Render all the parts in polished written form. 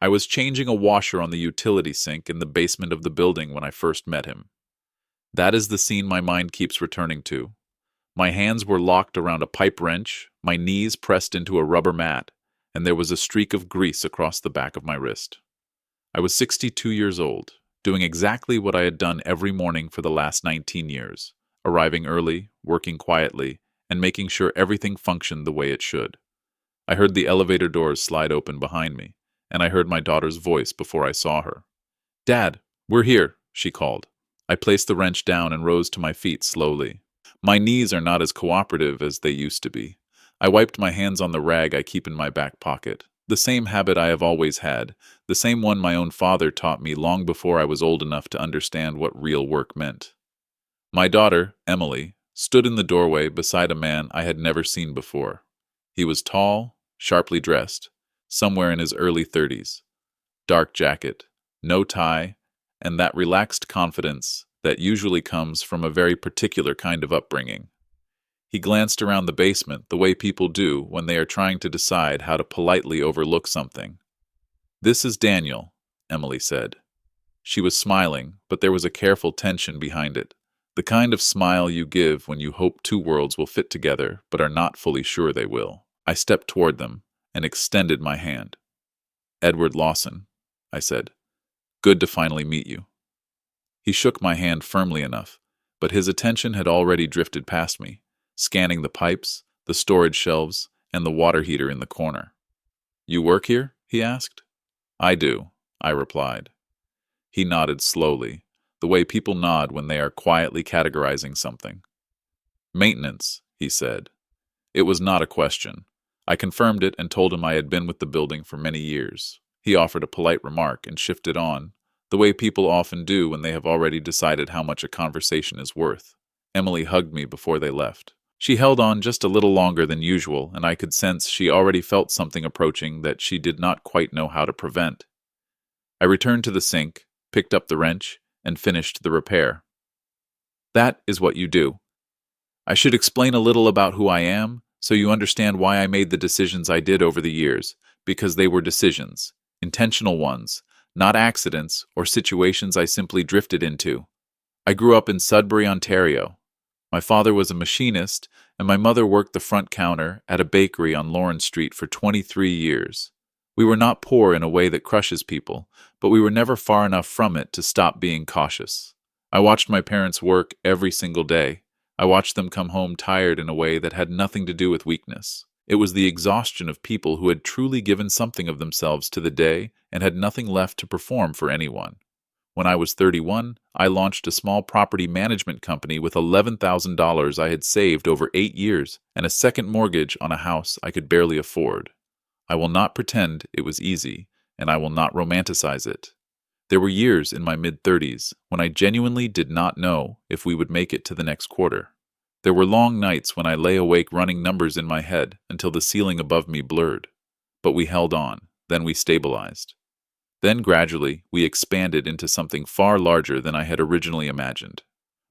I was changing a washer on the utility sink in the basement of the building when I first met him. That is the scene my mind keeps returning to. My hands were locked around a pipe wrench, my knees pressed into a rubber mat, and there was a streak of grease across the back of my wrist. I was 62 years old, doing exactly what I had done every morning for the last 19 years, arriving early, working quietly, and making sure everything functioned the way it should. I heard the elevator doors slide open behind me, and I heard my daughter's voice before I saw her. "Dad, we're here," she called. I placed the wrench down and rose to my feet slowly. My knees are not as cooperative as they used to be. I wiped my hands on the rag I keep in my back pocket, the same habit I have always had, the same one my own father taught me long before I was old enough to understand what real work meant. My daughter, Emily, stood in the doorway beside a man I had never seen before. He was tall, sharply dressed, somewhere in his early 30s. Dark jacket, no tie, and that relaxed confidence that usually comes from a very particular kind of upbringing. He glanced around the basement the way people do when they are trying to decide how to politely overlook something. "This is Daniel," Emily said. She was smiling, but there was a careful tension behind it, the kind of smile you give when you hope two worlds will fit together but are not fully sure they will. I stepped toward them and extended my hand. "Edward Lawson," I said. "Good to finally meet you." He shook my hand firmly enough, but his attention had already drifted past me, scanning the pipes, the storage shelves, and the water heater in the corner. "You work here?" he asked. "I do," I replied. He nodded slowly, the way people nod when they are quietly categorizing something. "Maintenance," he said. It was not a question. I confirmed it and told him I had been with the building for many years. He offered a polite remark and shifted on, the way people often do when they have already decided how much a conversation is worth. Emily hugged me before they left. She held on just a little longer than usual, and I could sense she already felt something approaching that she did not quite know how to prevent. I returned to the sink, picked up the wrench, and finished the repair. "That is what you do. I should explain a little about who I am, so you understand why I made the decisions I did over the years, because they were decisions, intentional ones, not accidents or situations I simply drifted into. I grew up in Sudbury, Ontario. My father was a machinist, and my mother worked the front counter at a bakery on Lawrence Street for 23 years. We were not poor in a way that crushes people, but we were never far enough from it to stop being cautious. I watched my parents work every single day. I watched them come home tired in a way that had nothing to do with weakness. It was the exhaustion of people who had truly given something of themselves to the day and had nothing left to perform for anyone. When I was 31, I launched a small property management company with $11,000 I had saved over 8 years and a second mortgage on a house I could barely afford. I will not pretend it was easy, and I will not romanticize it. There were years in my mid-30s when I genuinely did not know if we would make it to the next quarter. There were long nights when I lay awake running numbers in my head until the ceiling above me blurred. But we held on, then we stabilized. Then gradually, we expanded into something far larger than I had originally imagined.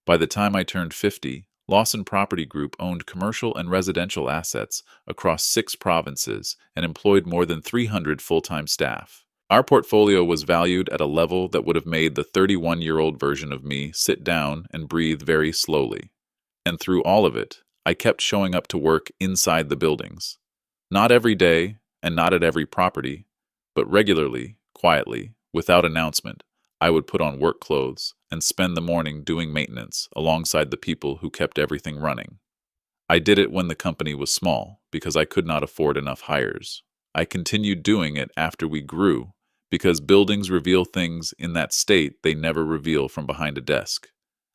By the time I turned 50, Lawson Property Group owned commercial and residential assets across 6 provinces and employed more than 300 full-time staff. Our portfolio was valued at a level that would have made the 31-year-old version of me sit down and breathe very slowly. And through all of it, I kept showing up to work inside the buildings. Not every day, and not at every property, but regularly, quietly, without announcement, I would put on work clothes and spend the morning doing maintenance alongside the people who kept everything running. I did it when the company was small, because I could not afford enough hires. I continued doing it after we grew, because buildings reveal things in that state they never reveal from behind a desk.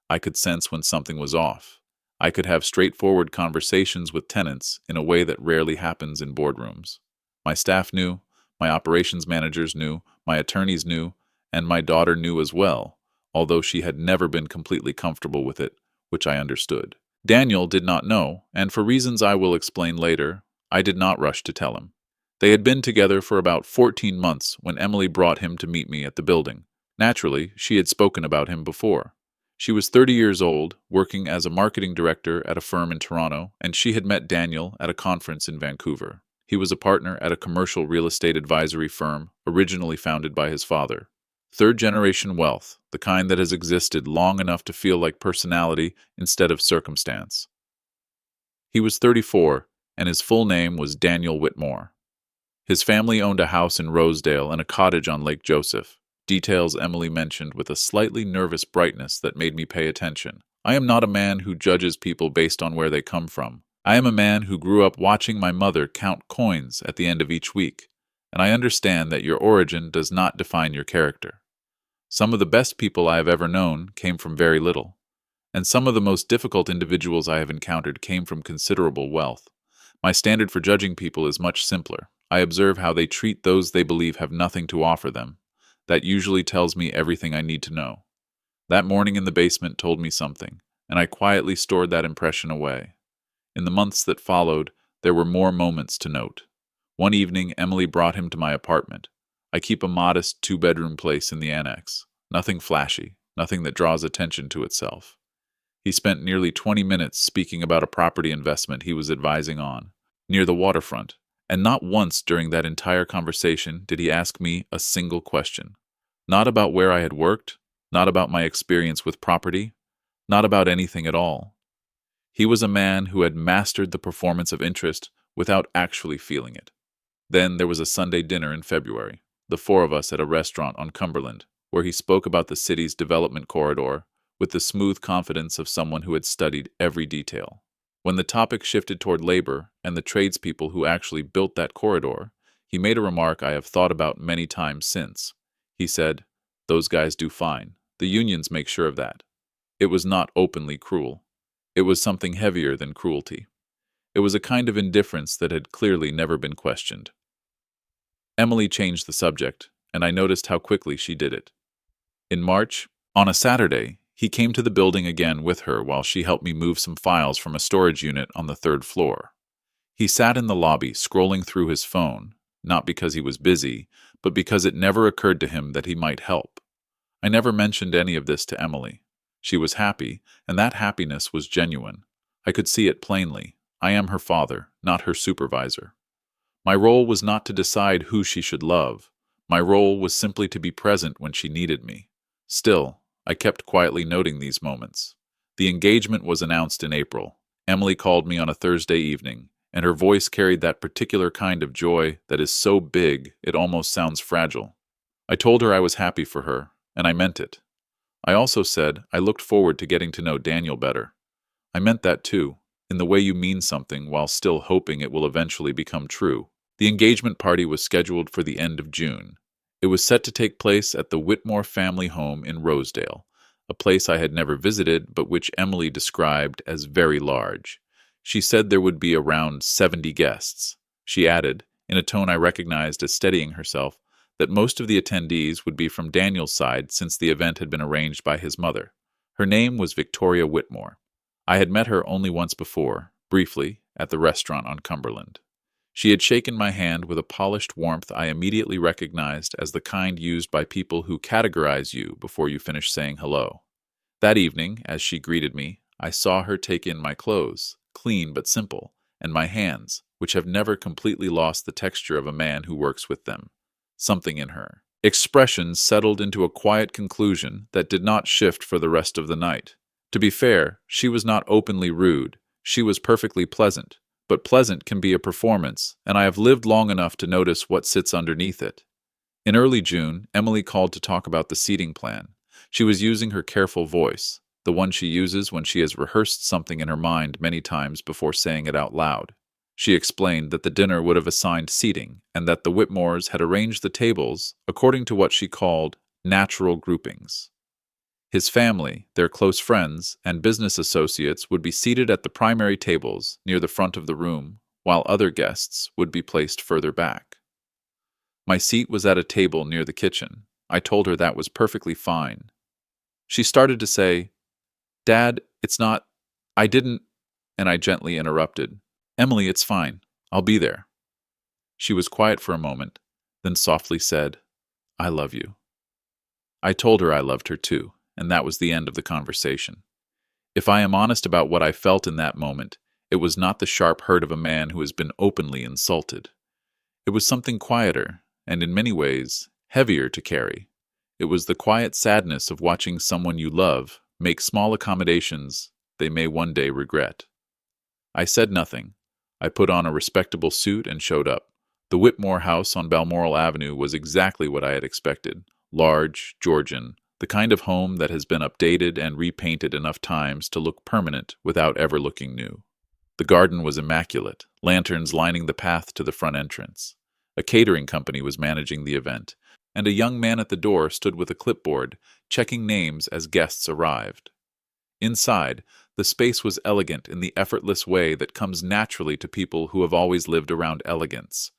I could sense when something was off. I could have straightforward conversations with tenants in a way that rarely happens in boardrooms. My staff knew, my operations managers knew, my attorneys knew, and my daughter knew as well, although she had never been completely comfortable with it, which I understood. Daniel did not know, and for reasons I will explain later, I did not rush to tell him. They had been together for about 14 months when Emily brought him to meet me at the building. Naturally, she had spoken about him before. She was 30 years old, working as a marketing director at a firm in Toronto, and she had met Daniel at a conference in Vancouver. He was a partner at a commercial real estate advisory firm originally founded by his father. Third-generation wealth, the kind that has existed long enough to feel like personality instead of circumstance. He was 34, and his full name was Daniel Whitmore. His family owned a house in Rosedale and a cottage on Lake Joseph, details Emily mentioned with a slightly nervous brightness that made me pay attention. I am not a man who judges people based on where they come from. I am a man who grew up watching my mother count coins at the end of each week, and I understand that your origin does not define your character. Some of the best people I have ever known came from very little, and some of the most difficult individuals I have encountered came from considerable wealth. My standard for judging people is much simpler. I observe how they treat those they believe have nothing to offer them. That usually tells me everything I need to know. That morning in the basement told me something, and I quietly stored that impression away. In the months that followed, there were more moments to note. One evening, Emily brought him to my apartment. I keep a modest two-bedroom place in the annex. Nothing flashy, nothing that draws attention to itself. He spent nearly 20 minutes speaking about a property investment he was advising on, near the waterfront, and not once during that entire conversation did he ask me a single question. Not about where I had worked, not about my experience with property, not about anything at all. He was a man who had mastered the performance of interest without actually feeling it. Then there was a Sunday dinner in February, the four of us at a restaurant on Cumberland, where he spoke about the city's development corridor with the smooth confidence of someone who had studied every detail. When the topic shifted toward labor and the tradespeople who actually built that corridor, he made a remark I have thought about many times since. He said, "Those guys do fine. The unions make sure of that." It was not openly cruel. It was something heavier than cruelty. It was a kind of indifference that had clearly never been questioned. Emily changed the subject, and I noticed how quickly she did it. In March, on a Saturday, he came to the building again with her while she helped me move some files from a storage unit on the third floor. He sat in the lobby scrolling through his phone, not because he was busy, but because it never occurred to him that he might help. I never mentioned any of this to Emily. She was happy, and that happiness was genuine. I could see it plainly. I am her father, not her supervisor. My role was not to decide who she should love. My role was simply to be present when she needed me. Still, I kept quietly noting these moments. The engagement was announced in April. Emily called me on a Thursday evening, and her voice carried that particular kind of joy that is so big it almost sounds fragile. I told her I was happy for her, and I meant it. I also said I looked forward to getting to know Daniel better. I meant that too, in the way you mean something while still hoping it will eventually become true. The engagement party was scheduled for the end of June. It was set to take place at the Whitmore family home in Rosedale, a place I had never visited but which Emily described as very large. She said there would be around 70 guests. She added, in a tone I recognized as steadying herself, that most of the attendees would be from Daniel's side since the event had been arranged by his mother. Her name was Victoria Whitmore. I had met her only once before, briefly, at the restaurant on Cumberland. She had shaken my hand with a polished warmth I immediately recognized as the kind used by people who categorize you before you finish saying hello. That evening, as she greeted me, I saw her take in my clothes, clean but simple, and my hands, which have never completely lost the texture of a man who works with them. Something in her expression settled into a quiet conclusion that did not shift for the rest of the night. To be fair, she was not openly rude. She was perfectly pleasant. But pleasant can be a performance, and I have lived long enough to notice what sits underneath it. In early June, Emily called to talk about the seating plan. She was using her careful voice, the one she uses when she has rehearsed something in her mind many times before saying it out loud. She explained that the dinner would have assigned seating, and that the Whitmores had arranged the tables according to what she called natural groupings. His family, their close friends, and business associates would be seated at the primary tables near the front of the room, while other guests would be placed further back. My seat was at a table near the kitchen. I told her that was perfectly fine. She started to say, "Dad, it's not, I didn't," and I gently interrupted. "Emily, it's fine. I'll be there." She was quiet for a moment, then softly said, "I love you." I told her I loved her too. And that was the end of the conversation. If I am honest about what I felt in that moment, it was not the sharp hurt of a man who has been openly insulted. It was something quieter, and in many ways, heavier to carry. It was the quiet sadness of watching someone you love make small accommodations they may one day regret. I said nothing. I put on a respectable suit and showed up. The Whitmore house on Balmoral Avenue was exactly what I had expected. Large, Georgian, the kind of home that has been updated and repainted enough times to look permanent without ever looking new. The garden was immaculate, lanterns lining the path to the front entrance. A catering company was managing the event, and a young man at the door stood with a clipboard, checking names as guests arrived. Inside, the space was elegant in the effortless way that comes naturally to people who have always lived around elegance.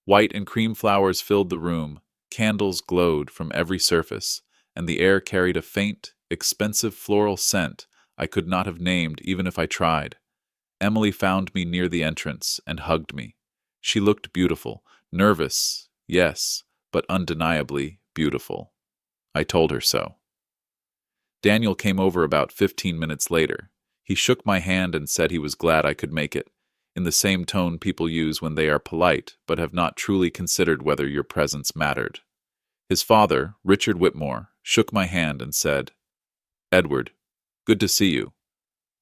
White and cream flowers filled the room, candles glowed from every surface, and the air carried a faint, expensive floral scent I could not have named even if I tried. Emily found me near the entrance and hugged me. She looked beautiful, nervous, yes, but undeniably beautiful. I told her so. Daniel came over about 15 minutes later. He shook my hand and said he was glad I could make it, in the same tone people use when they are polite but have not truly considered whether your presence mattered. His father, Richard Whitmore, shook my hand and said, "Edward, good to see you."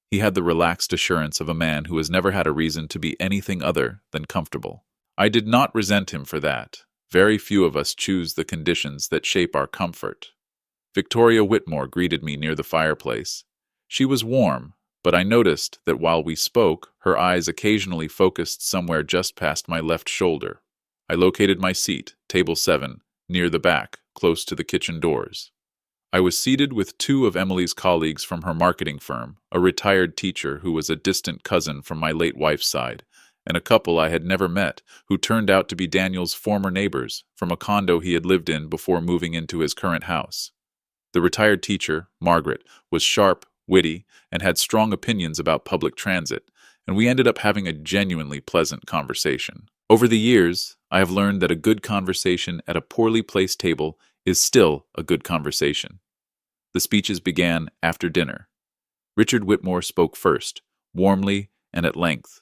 He had the relaxed assurance of a man who has never had a reason to be anything other than comfortable. I did not resent him for that. Very few of us choose the conditions that shape our comfort. Victoria Whitmore greeted me near the fireplace. She was warm, but I noticed that while we spoke, her eyes occasionally focused somewhere just past my left shoulder. I located my seat, table 7, near the back, close to the kitchen doors. I was seated with two of Emily's colleagues from her marketing firm, a retired teacher who was a distant cousin from my late wife's side, and a couple I had never met who turned out to be Daniel's former neighbors from a condo he had lived in before moving into his current house. The retired teacher, Margaret, was sharp, witty, and had strong opinions about public transit, and we ended up having a genuinely pleasant conversation. Over the years, I have learned that a good conversation at a poorly placed table is still a good conversation. The speeches began after dinner. Richard Whitmore spoke first, warmly and at length.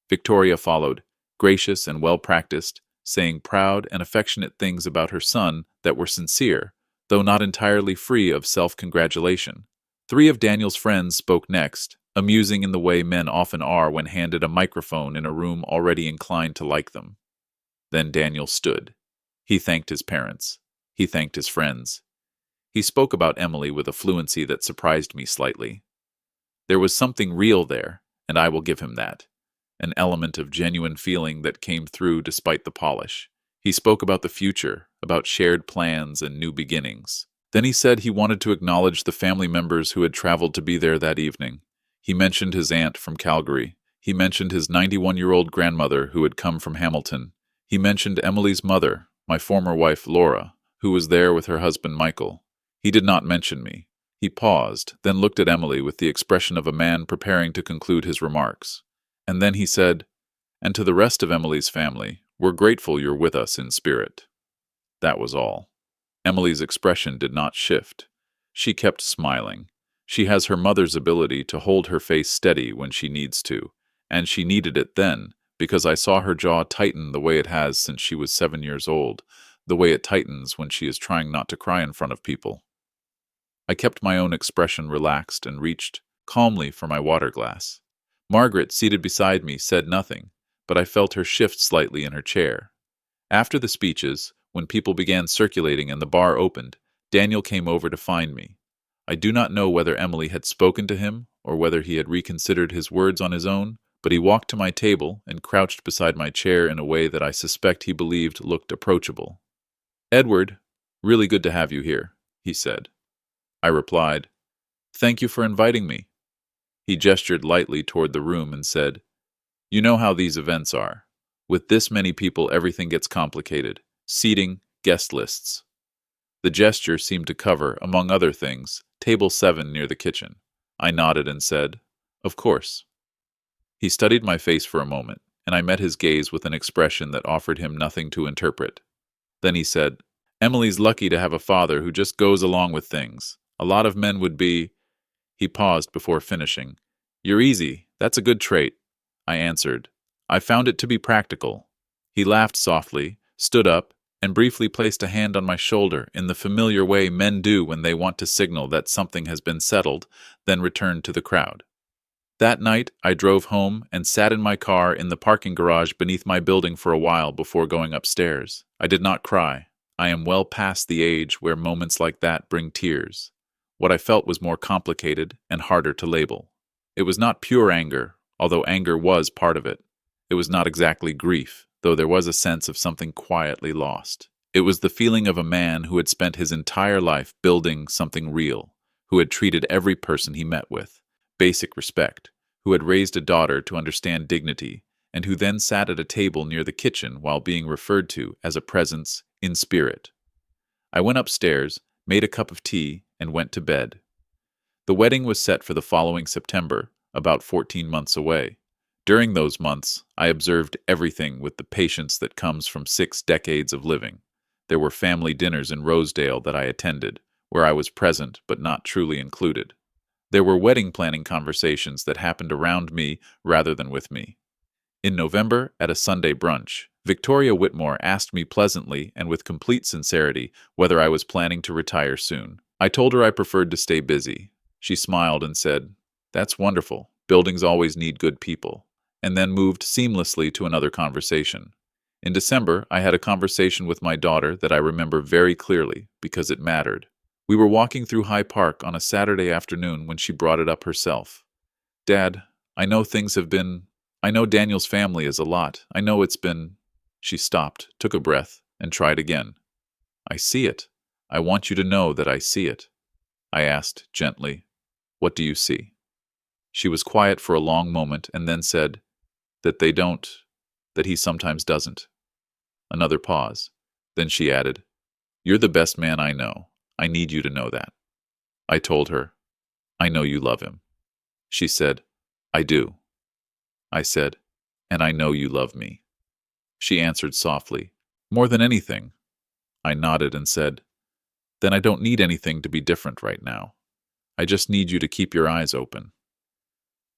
Victoria followed, gracious and well-practiced, saying proud and affectionate things about her son that were sincere, though not entirely free of self-congratulation. Three of Daniel's friends spoke next, amusing in the way men often are when handed a microphone in a room already inclined to like them. Then Daniel stood. He thanked his parents. He thanked his friends. He spoke about Emily with a fluency that surprised me slightly. There was something real there, and I will give him that. An element of genuine feeling that came through despite the polish. He spoke about the future, about shared plans and new beginnings. Then he said he wanted to acknowledge the family members who had traveled to be there that evening. He mentioned his aunt from Calgary. He mentioned his 91-year-old grandmother who had come from Hamilton. He mentioned Emily's mother, my former wife Laura, who was there with her husband Michael. He did not mention me. He paused, then looked at Emily with the expression of a man preparing to conclude his remarks. And then he said, "And to the rest of Emily's family, we're grateful you're with us in spirit." That was all. Emily's expression did not shift. She kept smiling. She has her mother's ability to hold her face steady when she needs to, and she needed it then, because I saw her jaw tighten the way it has since she was 7 years old, the way it tightens when she is trying not to cry in front of people. I kept my own expression relaxed and reached calmly for my water glass. Margaret, seated beside me, said nothing, but I felt her shift slightly in her chair. After the speeches, when people began circulating and the bar opened, Daniel came over to find me. I do not know whether Emily had spoken to him or whether he had reconsidered his words on his own, but he walked to my table and crouched beside my chair in a way that I suspect he believed looked approachable. "Edward, really good to have you here," he said. I replied, "Thank you for inviting me." He gestured lightly toward the room and said, "You know how these events are. With this many people, everything gets complicated. Seating, guest lists." The gesture seemed to cover, among other things, table 7 near the kitchen. I nodded and said, "Of course." He studied my face for a moment, and I met his gaze with an expression that offered him nothing to interpret. Then he said, "Emily's lucky to have a father who just goes along with things. A lot of men would be—" He paused before finishing. "You're easy. That's a good trait." I answered, "I found it to be practical." He laughed softly, stood up, and briefly placed a hand on my shoulder in the familiar way men do when they want to signal that something has been settled, then returned to the crowd. That night, I drove home and sat in my car in the parking garage beneath my building for a while before going upstairs. I did not cry. I am well past the age where moments like that bring tears. What I felt was more complicated and harder to label. It was not pure anger, although anger was part of it. It was not exactly grief, though there was a sense of something quietly lost. It was the feeling of a man who had spent his entire life building something real, who had treated every person he met with basic respect, who had raised a daughter to understand dignity, and who then sat at a table near the kitchen while being referred to as a presence in spirit. I went upstairs, made a cup of tea, and went to bed. The wedding was set for the following September, about 14 months away. During those months, I observed everything with the patience that comes from 6 decades of living. There were family dinners in Rosedale that I attended, where I was present but not truly included. There were wedding planning conversations that happened around me rather than with me. In November, at a Sunday brunch, Victoria Whitmore asked me pleasantly and with complete sincerity whether I was planning to retire soon. I told her I preferred to stay busy. She smiled and said, "That's wonderful. Buildings always need good people," and then moved seamlessly to another conversation. In December, I had a conversation with my daughter that I remember very clearly because it mattered. We were walking through High Park on a Saturday afternoon when she brought it up herself. "Dad, I know Daniel's family is a lot. I know it's been—" She stopped, took a breath, and tried again. "I see it. I want you to know that I see it." I asked, gently, "What do you see?" She was quiet for a long moment and then said, "That he sometimes doesn't." Another pause. Then she added, "You're the best man I know. I need you to know that." I told her, "I know you love him." She said, "I do." I said, "And I know you love me." She answered softly, "More than anything." I nodded and said, "Then I don't need anything to be different right now. I just need you to keep your eyes open."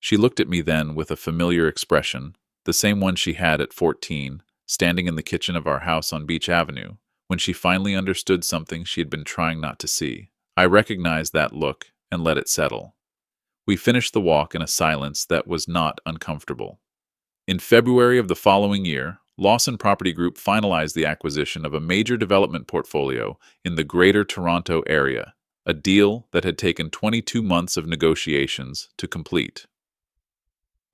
She looked at me then with a familiar expression, the same one she had at 14, standing in the kitchen of our house on Beach Avenue, when she finally understood something she had been trying not to see. I recognized that look and let it settle. We finished the walk in a silence that was not uncomfortable. In February of the following year, Lawson Property Group finalized the acquisition of a major development portfolio in the Greater Toronto area, a deal that had taken 22 months of negotiations to complete.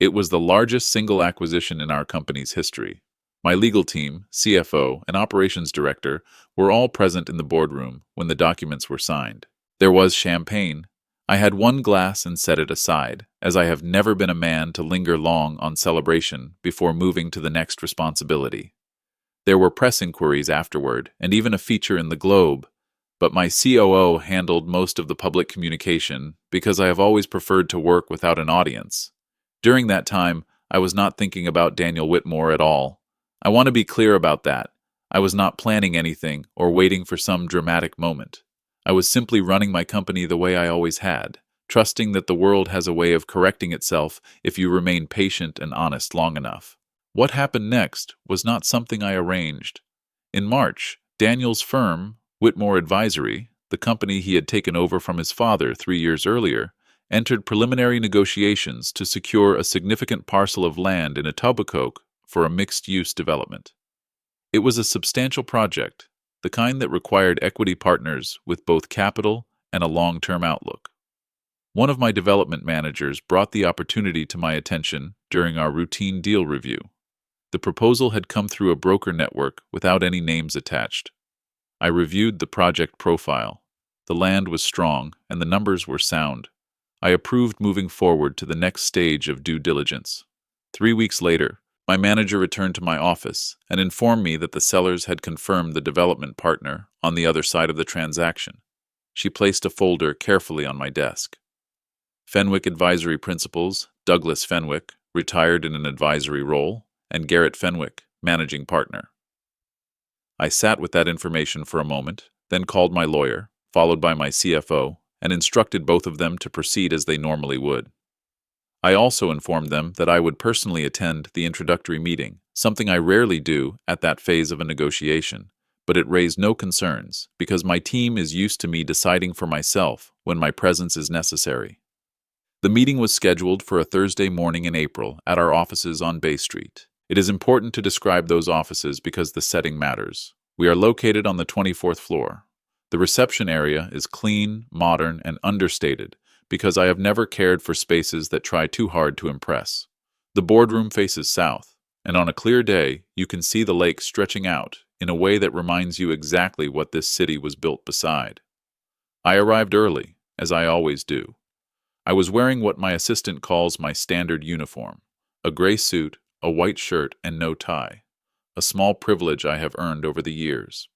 It was the largest single acquisition in our company's history. My legal team, CFO, and operations director were all present in the boardroom when the documents were signed. There was champagne. I had one glass and set it aside, as I have never been a man to linger long on celebration before moving to the next responsibility. There were press inquiries afterward, and even a feature in the Globe, but my COO handled most of the public communication because I have always preferred to work without an audience. During that time, I was not thinking about Daniel Whitmore at all. I want to be clear about that. I was not planning anything or waiting for some dramatic moment. I was simply running my company the way I always had, trusting that the world has a way of correcting itself if you remain patient and honest long enough. What happened next was not something I arranged. In March, Daniel's firm, Whitmore Advisory, the company he had taken over from his father 3 years earlier, entered preliminary negotiations to secure a significant parcel of land in Etobicoke for a mixed-use development. It was a substantial project, the kind that required equity partners with both capital and a long-term outlook. One of my development managers brought the opportunity to my attention during our routine deal review. The proposal had come through a broker network without any names attached. I reviewed the project profile. The land was strong and the numbers were sound. I approved moving forward to the next stage of due diligence. 3 weeks later, my manager returned to my office and informed me that the sellers had confirmed the development partner on the other side of the transaction. She placed a folder carefully on my desk. Fenwick Advisory Principals, Douglas Fenwick, retired in an advisory role, and Garrett Fenwick, managing partner. I sat with that information for a moment, then called my lawyer, followed by my CFO, and instructed both of them to proceed as they normally would. I also informed them that I would personally attend the introductory meeting, something I rarely do at that phase of a negotiation, but it raised no concerns because my team is used to me deciding for myself when my presence is necessary. The meeting was scheduled for a Thursday morning in April at our offices on Bay Street. It is important to describe those offices because the setting matters. We are located on the 24th floor. The reception area is clean, modern, and understated because I have never cared for spaces that try too hard to impress. The boardroom faces south, and on a clear day, you can see the lake stretching out in a way that reminds you exactly what this city was built beside. I arrived early, as I always do. I was wearing what my assistant calls my standard uniform, a gray suit, a white shirt, and no tie, a small privilege I have earned over the years.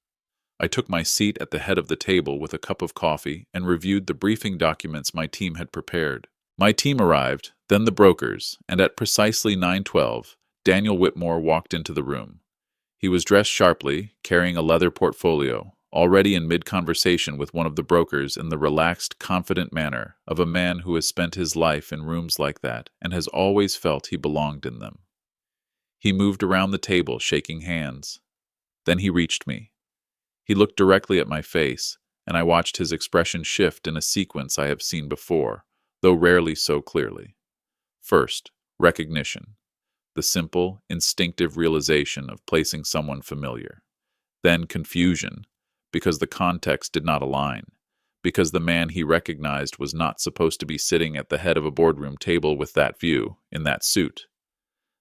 I took my seat at the head of the table with a cup of coffee and reviewed the briefing documents my team had prepared. My team arrived, then the brokers, and at precisely 9:12, Daniel Whitmore walked into the room. He was dressed sharply, carrying a leather portfolio, already in mid-conversation with one of the brokers in the relaxed, confident manner of a man who has spent his life in rooms like that and has always felt he belonged in them. He moved around the table, shaking hands. Then he reached me. He looked directly at my face, and I watched his expression shift in a sequence I have seen before, though rarely so clearly. First, recognition, the simple, instinctive realization of placing someone familiar. Then confusion, because the context did not align, because the man he recognized was not supposed to be sitting at the head of a boardroom table with that view, in that suit.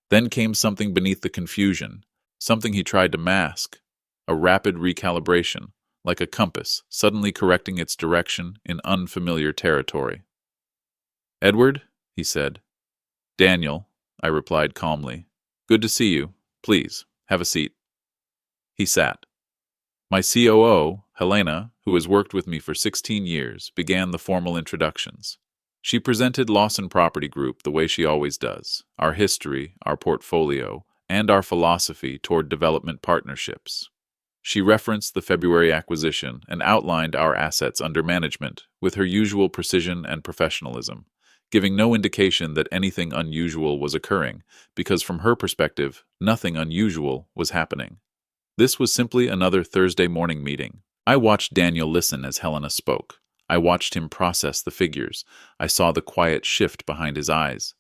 Then came something beneath the confusion, something he tried to mask, a rapid recalibration, like a compass suddenly correcting its direction in unfamiliar territory. "Edward," he said. "Daniel," I replied calmly. "Good to see you. Please, have a seat." He sat. My COO, Helena, who has worked with me for 16 years, began the formal introductions. She presented Lawson Property Group the way she always does, our history, our portfolio, and our philosophy toward development partnerships. She referenced the February acquisition and outlined our assets under management with her usual precision and professionalism, giving no indication that anything unusual was occurring, because from her perspective, nothing unusual was happening. This was simply another Thursday morning meeting. I watched Daniel listen as Helena spoke. I watched him process the figures. I saw the quiet shift behind his eyes.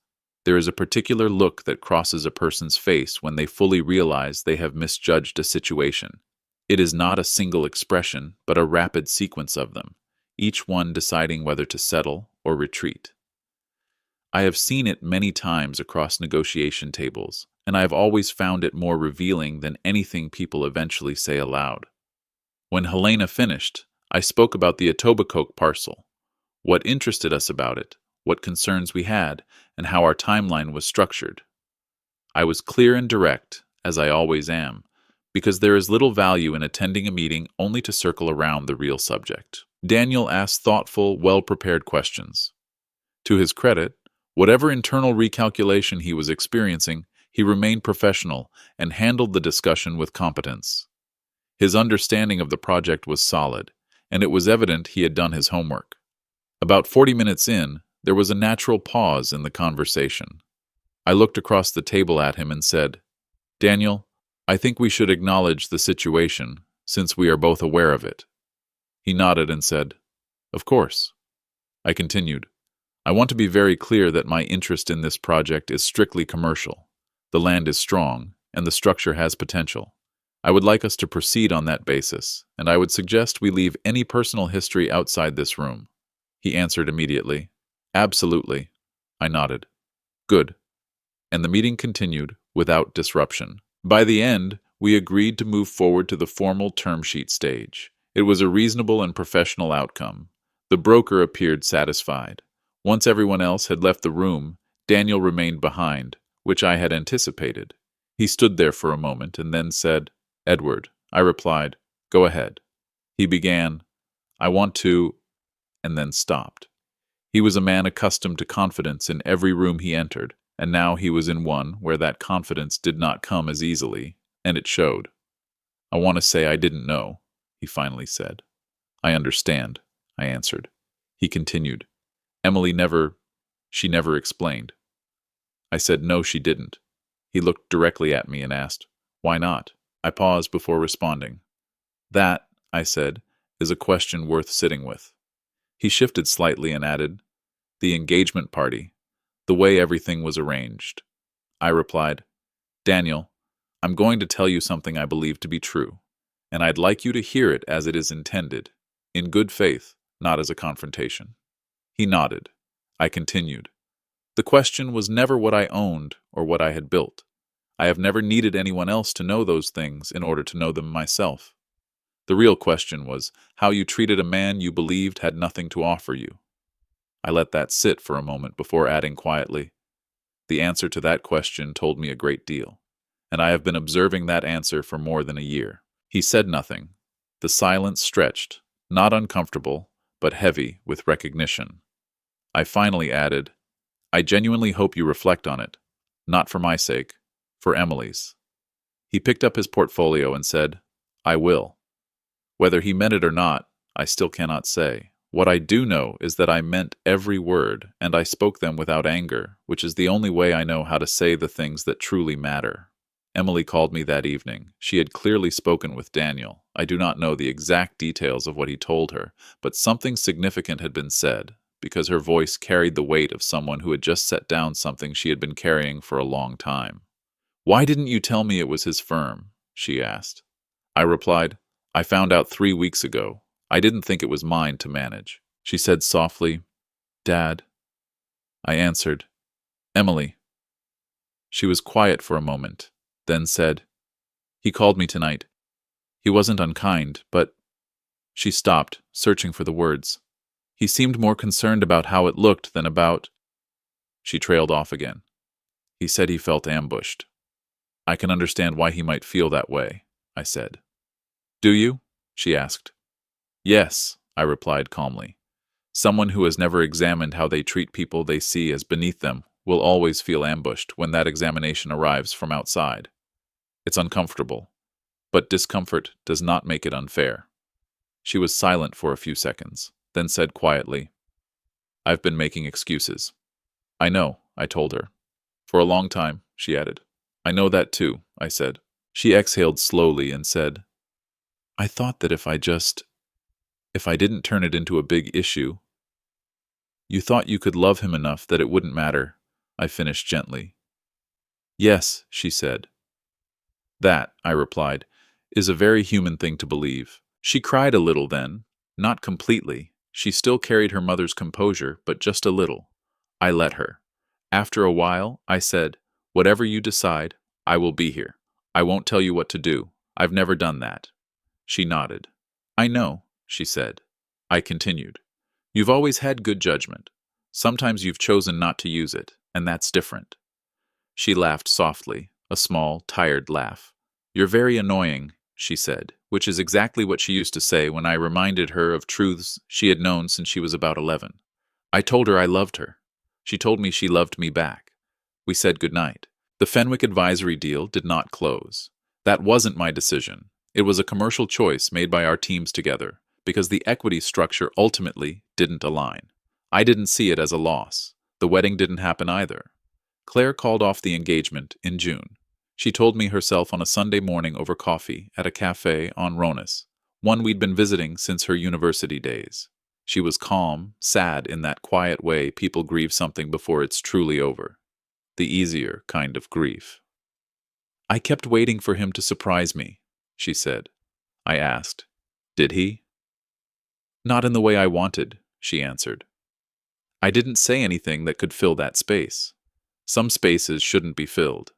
There is a particular look that crosses a person's face when they fully realize they have misjudged a situation. It is not a single expression, but a rapid sequence of them, each one deciding whether to settle or retreat. I have seen it many times across negotiation tables, and I have always found it more revealing than anything people eventually say aloud. When Helena finished, I spoke about the Etobicoke parcel, what interested us about it, what concerns we had, and how our timeline was structured. I was clear and direct, as I always am, because there is little value in attending a meeting only to circle around the real subject. Daniel asked thoughtful, well-prepared questions. To his credit, whatever internal recalculation he was experiencing, he remained professional and handled the discussion with competence. His understanding of the project was solid, and it was evident he had done his homework. About 40 minutes in, there was a natural pause in the conversation. I looked across the table at him and said, "Daniel, I think we should acknowledge the situation, since we are both aware of it." He nodded and said, "Of course." I continued, "I want to be very clear that my interest in this project is strictly commercial. The land is strong, and the structure has potential. I would like us to proceed on that basis, and I would suggest we leave any personal history outside this room." He answered immediately, "Absolutely." I nodded. "Good." And the meeting continued without disruption. By the end, we agreed to move forward to the formal term sheet stage. It was a reasonable and professional outcome. The broker appeared satisfied. Once everyone else had left the room, Daniel remained behind, which I had anticipated. He stood there for a moment and then said, "Edward," I replied, "go ahead." He began, "I want to," and then stopped. He was a man accustomed to confidence in every room he entered, and now he was in one where that confidence did not come as easily, and it showed. "I want to say I didn't know," he finally said. "I understand," I answered. He continued, "Emily never explained." I said, "No, she didn't." He looked directly at me and asked, "Why not?" I paused before responding. "That," I said, "is a question worth sitting with." He shifted slightly and added, "The engagement party, the way everything was arranged." I replied, "Daniel, I'm going to tell you something I believe to be true, and I'd like you to hear it as it is intended, in good faith, not as a confrontation." He nodded. I continued, "The question was never what I owned or what I had built. I have never needed anyone else to know those things in order to know them myself. The real question was how you treated a man you believed had nothing to offer you." I let that sit for a moment before adding quietly, "The answer to that question told me a great deal, and I have been observing that answer for more than a year." He said nothing. The silence stretched, not uncomfortable, but heavy with recognition. I finally added, "I genuinely hope you reflect on it, not for my sake, for Emily's." He picked up his portfolio and said, "I will." Whether he meant it or not, I still cannot say. What I do know is that I meant every word, and I spoke them without anger, which is the only way I know how to say the things that truly matter. Emily called me that evening. She had clearly spoken with Daniel. I do not know the exact details of what he told her, but something significant had been said, because her voice carried the weight of someone who had just set down something she had been carrying for a long time. "Why didn't you tell me it was his firm?" she asked. I replied, "I found out 3 weeks ago. I didn't think it was mine to manage." She said softly, "Dad." I answered, "Emily." She was quiet for a moment, then said, "He called me tonight. He wasn't unkind, but—" She stopped, searching for the words. "He seemed more concerned about how it looked than about—" She trailed off again. "He said he felt ambushed." "I can understand why he might feel that way," I said. "Do you?" she asked. "Yes," I replied calmly. "Someone who has never examined how they treat people they see as beneath them will always feel ambushed when that examination arrives from outside. It's uncomfortable, but discomfort does not make it unfair." She was silent for a few seconds, then said quietly, "I've been making excuses." "I know," I told her. "For a long time," she added. "I know that too," I said. She exhaled slowly and said, "I thought that if I didn't turn it into a big issue—" "You thought you could love him enough that it wouldn't matter," I finished gently. "Yes," she said. "That," I replied, "is a very human thing to believe." She cried a little then, not completely. She still carried her mother's composure, but just a little. I let her. After a while, I said, "Whatever you decide, I will be here. I won't tell you what to do. I've never done that." She nodded. "I know," she said. I continued, "You've always had good judgment. Sometimes you've chosen not to use it, and that's different." She laughed softly, a small, tired laugh. "You're very annoying," she said, which is exactly what she used to say when I reminded her of truths she had known since she was about 11. I told her I loved her. She told me she loved me back. We said goodnight. The Fenwick advisory deal did not close. That wasn't my decision. It was a commercial choice made by our teams together, because the equity structure ultimately didn't align. I didn't see it as a loss. The wedding didn't happen either. Claire called off the engagement in June. She told me herself on a Sunday morning over coffee at a cafe on Ronis, one we'd been visiting since her university days. She was calm, sad in that quiet way people grieve something before it's truly over. The easier kind of grief. "I kept waiting for him to surprise me," she said. I asked, "Did he?" "Not in the way I wanted," she answered. "I didn't say anything that could fill that space. Some spaces shouldn't be filled."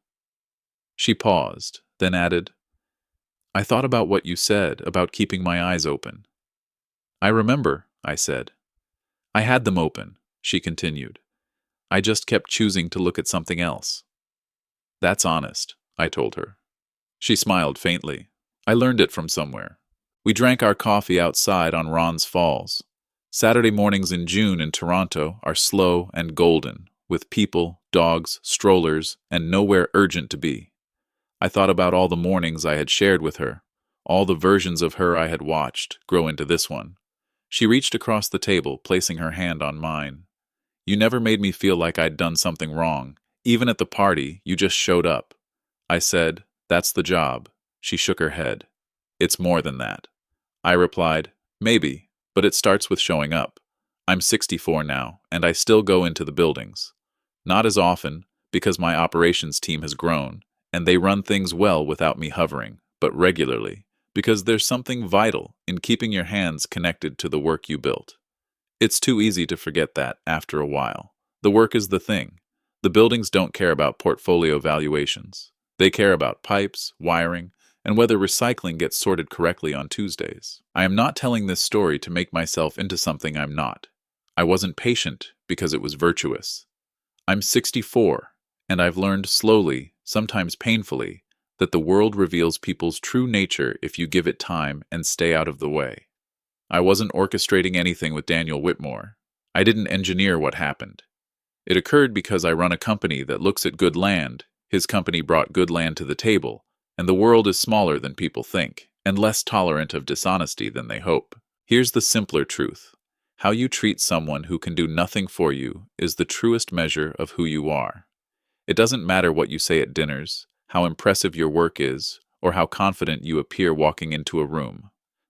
She paused, then added, "I thought about what you said about keeping my eyes open." "I remember," I said. "I had them open," she continued. "I just kept choosing to look at something else." "That's honest," I told her. She smiled faintly. "I learned it from somewhere." We drank our coffee outside on Ron's Falls. Saturday mornings in June in Toronto are slow and golden, with people, dogs, strollers, and nowhere urgent to be. I thought about all the mornings I had shared with her, all the versions of her I had watched grow into this one. She reached across the table, placing her hand on mine. "You never made me feel like I'd done something wrong. Even at the party, you just showed up. I said, "That's the job." She shook her head. "It's more than that." I replied, "Maybe, but it starts with showing up. I'm 64 now, and I still go into the buildings. Not as often, because my operations team has grown, and they run things well without me hovering, but regularly, because there's something vital in keeping your hands connected to the work you built. It's too easy to forget that after a while. The work is the thing. The buildings don't care about portfolio valuations. They care about pipes, wiring, and whether recycling gets sorted correctly on Tuesdays. I am not telling this story to make myself into something I'm not. I wasn't patient because it was virtuous. I'm 64, and I've learned slowly, sometimes painfully, that the world reveals people's true nature if you give it time and stay out of the way. I wasn't orchestrating anything with Daniel Whitmore. I didn't engineer what happened. It occurred because I run a company that looks at good land. His company brought good land to the table, and the world is smaller than people think, and less tolerant of dishonesty than they hope. Here's the simpler truth. How you treat someone who can do nothing for you is the truest measure of who you are. It doesn't matter what you say at dinners, how impressive your work is, or how confident you appear walking into a room.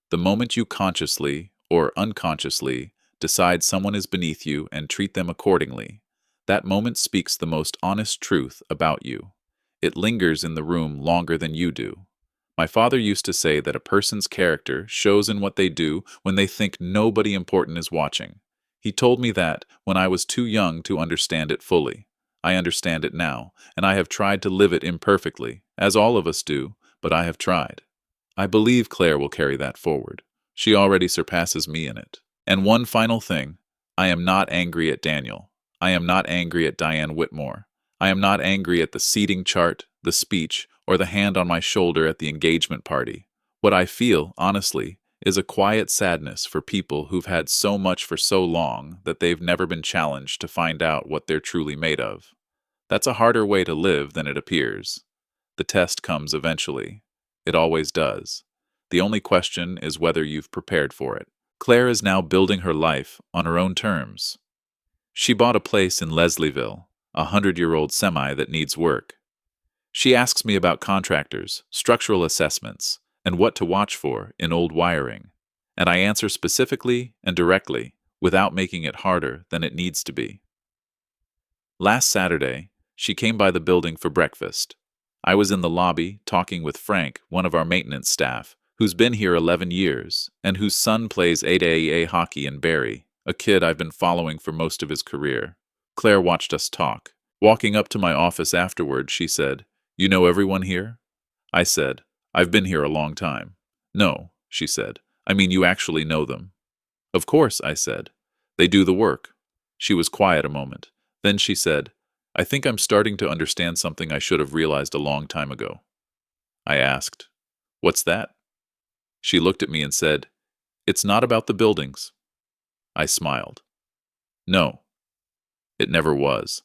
The moment you consciously, or unconsciously, decide someone is beneath you and treat them accordingly, that moment speaks the most honest truth about you. It lingers in the room longer than you do. My father used to say that a person's character shows in what they do when they think nobody important is watching. He told me that when I was too young to understand it fully. I understand it now, and I have tried to live it imperfectly, as all of us do, but I have tried. I believe Claire will carry that forward. She already surpasses me in it. And one final thing, I am not angry at Daniel. I am not angry at Diane Whitmore. I am not angry at the seating chart, the speech, or the hand on my shoulder at the engagement party. What I feel, honestly, is a quiet sadness for people who've had so much for so long that they've never been challenged to find out what they're truly made of. That's a harder way to live than it appears. The test comes eventually. It always does. The only question is whether you've prepared for it. Claire is now building her life on her own terms. She bought a place in Leslieville, a 100-year-old semi that needs work. She asks me about contractors, structural assessments, and what to watch for in old wiring. And I answer specifically and directly, without making it harder than it needs to be. Last Saturday, she came by the building for breakfast. I was in the lobby talking with Frank, one of our maintenance staff, who's been here 11 years, and whose son plays 8A hockey in Barrie, a kid I've been following for most of his career. Claire watched us talk. Walking up to my office afterward, she said, "You know everyone here?" I said, "I've been here a long time." "No," she said. "I mean you actually know them." "Of course," I said. "They do the work." She was quiet a moment. Then she said, "I think I'm starting to understand something I should have realized a long time ago." I asked, "What's that?" She looked at me and said, "It's not about the buildings." I smiled. "No, it never was."